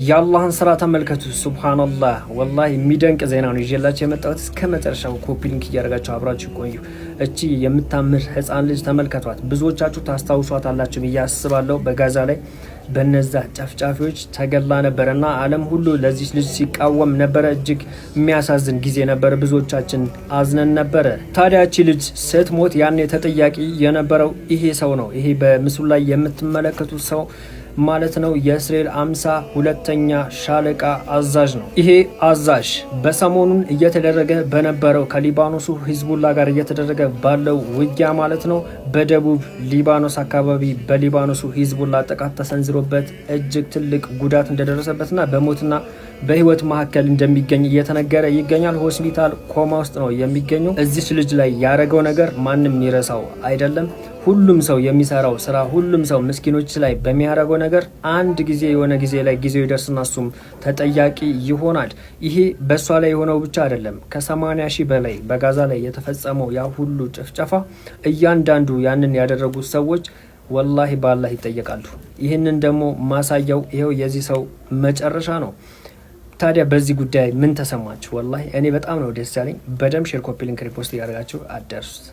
የአላህን ስራ ተመልከቱ። ሱብሃንአላህ ወላሂ የሚደንቅ ዜና ነው ይዤላችሁ የመጣሁት። እስከ መጨረሻው ኮፒ ሊንክ እያደረጋችሁ አብራችሁ ቆዩ። እቺ የምታምር ህፃን ልጅ ተመልከቷት። ብዙዎቻችሁ ታስታውሷታላችሁ ብዬ አስባለሁ። በጋዛ ላይ በነዛ ጨፍጫፊዎች ተገላ ነበርና ዓለም ሁሉ ለዚህ ልጅ ሲቃወም ነበረ። እጅግ የሚያሳዝን ጊዜ ነበር። ብዙዎቻችን አዝነን ነበረ። ታዲያ እቺ ልጅ ስትሞት ያኔ ተጠያቂ የነበረው ይሄ ሰው ነው። ይሄ በምስሉ ላይ የምትመለከቱት ሰው ማለት ነው የእስራኤል 52ኛ ሻለቃ አዛዥ ነው። ይሄ አዛዥ በሰሞኑን እየተደረገ በነበረው ከሊባኖሱ ሂዝቡላ ጋር እየተደረገ ባለው ውጊያ ማለት ነው በደቡብ ሊባኖስ አካባቢ በሊባኖሱ ሂዝቡላ ጥቃት ተሰንዝሮበት እጅግ ትልቅ ጉዳት እንደደረሰበትና በሞትና በህይወት መካከል እንደሚገኝ እየተነገረ ይገኛል። ሆስፒታል ኮማ ውስጥ ነው የሚገኘው። እዚች ልጅ ላይ ያደረገው ነገር ማንም የሚረሳው አይደለም። ሁሉም ሰው የሚሰራው ስራ፣ ሁሉም ሰው ምስኪኖች ላይ በሚያደርገው ነገር አንድ ጊዜ የሆነ ጊዜ ላይ ጊዜው ይደርስና እሱም ተጠያቂ ይሆናል። ይሄ በእሷ ላይ የሆነው ብቻ አይደለም። ከ80 ሺህ በላይ በጋዛ ላይ የተፈጸመው ያ ሁሉ ጭፍጨፋ እያንዳንዱ ያንን ያደረጉት ሰዎች ወላሂ በአላህ ይጠየቃሉ። ይህንን ደግሞ ማሳያው ይኸው የዚህ ሰው መጨረሻ ነው። ታዲያ በዚህ ጉዳይ ምን ተሰማችሁ? ወላሂ እኔ በጣም ነው ደስ ያለኝ። በደም ሼር፣ ኮፒ ሊንክ፣ ሪፖስት እያደረጋችሁ አዳርሱት።